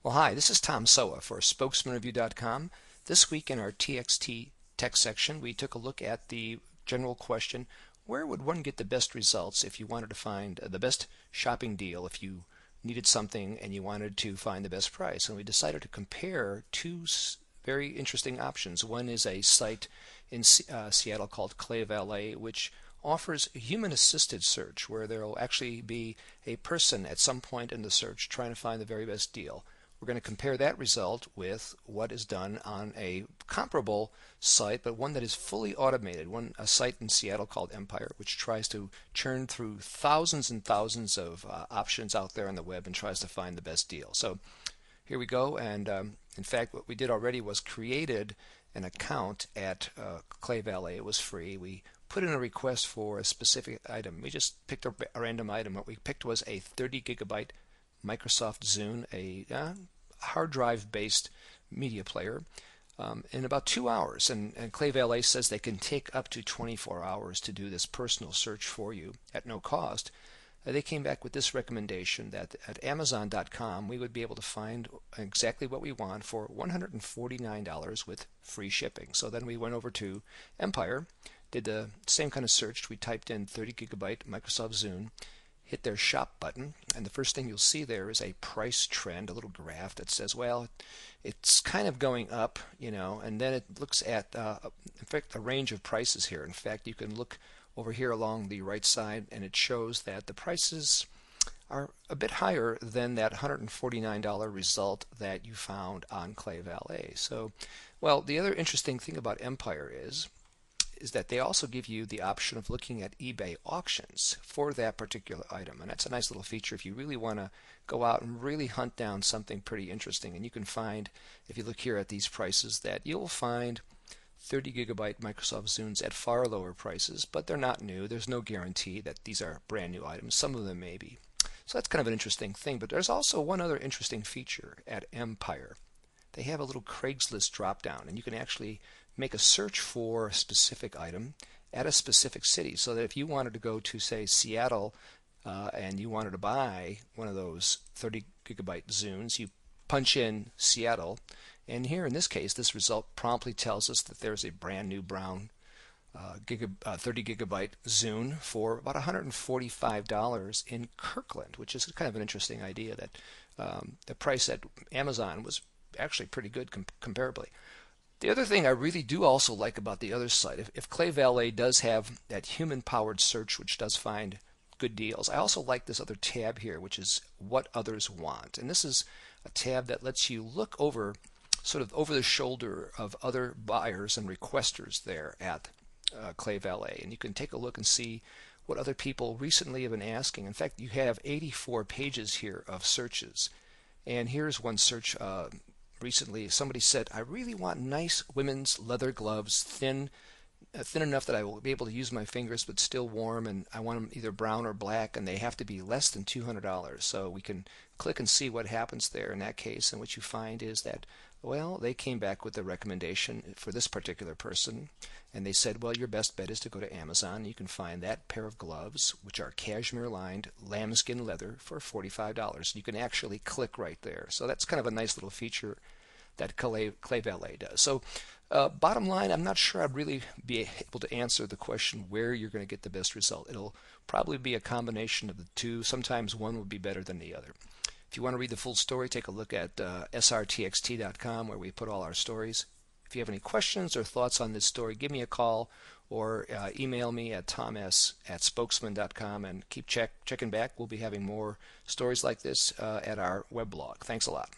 Well, hi, this is Tom Sowa for Spokesman-Review.com. This week in our TXT text section, we took a look at the general question, where would one get the best results if you wanted to find the best shopping deal if you needed something and you wanted to find the best price? And we decided to compare two very interesting options. One is a site in Seattle called Clay Valet, which offers human-assisted search, where there will actually be a person at some point in the search trying to find the very best deal. We're going to compare that result with what is done on a comparable site, but one that is fully automated, a site in Seattle called Empire, which tries to churn through thousands and thousands of options out there on the web and tries to find the best deal. So here we go, and in fact what we did already was created an account at Clay Valet. It was free. We put in a request for a specific item. We just picked a random item. What we picked was a 30 gigabyte Microsoft Zune, a hard drive based media player, in about 2 hours. And Clay Valet says they can take up to 24 hours to do this personal search for you at no cost. They came back with this recommendation that at Amazon.com we would be able to find exactly what we want for $149 with free shipping. So then we went over to Empire, did the same kind of search. We typed in 30 gigabyte Microsoft Zune, hit their shop button, and the first thing you'll see there is a price trend, a little graph that says, well, it's kind of going up, and then it looks at, in fact, a range of prices here. In fact, you can look over here along the right side, and it shows that the prices are a bit higher than that $149 result that you found on Clay Valet. So, well, the other interesting thing about Empire is that they also give you the option of looking at eBay auctions for that particular item. And that's a nice little feature if you really want to go out and really hunt down something pretty interesting. And you can find, if you look here at these prices, that you'll find 30 gigabyte Microsoft Zunes at far lower prices, but they're not new. There's no guarantee that these are brand new items. Some of them may be. So that's kind of an interesting thing. But there's also one other interesting feature at Empire. They have a little Craigslist drop down, and you can actually make a search for a specific item at a specific city, so that if you wanted to go to, say, Seattle, and you wanted to buy one of those 30 gigabyte Zunes, you punch in Seattle, and here in this case this result promptly tells us that there's a brand new brown 30 gigabyte Zune for about $145 in Kirkland, which is kind of an interesting idea that the price at Amazon was actually pretty good comparably. The other thing I really do also like about the other site, if Clay Valet does have that human-powered search which does find good deals, I also like this other tab here, which is what others want. And this is a tab that lets you look over, sort of over the shoulder of other buyers and requesters there at Clay Valet. And you can take a look and see what other people recently have been asking. In fact, you have 84 pages here of searches. And here's one search recently. Somebody said, I really want nice women's leather gloves, thin enough that I will be able to use my fingers but still warm, and I want them either brown or black, and they have to be less than $200. So we can click and see what happens there in that case, and what you find is that, well, they came back with the recommendation for this particular person, and they said, well, your best bet is to go to Amazon. You can find that pair of gloves, which are cashmere lined lambskin leather, for $45. You can actually click right there. So that's kind of a nice little feature that Clay Valet does. So bottom line, I'm not sure I'd really be able to answer the question where you're going to get the best result. It'll probably be a combination of the two. Sometimes one will be better than the other. If you want to read the full story, take a look at srtxt.com, where we put all our stories. If you have any questions or thoughts on this story, give me a call or email me at thomas@spokesman.com, and keep checking back. We'll be having more stories like this at our web blog. Thanks a lot.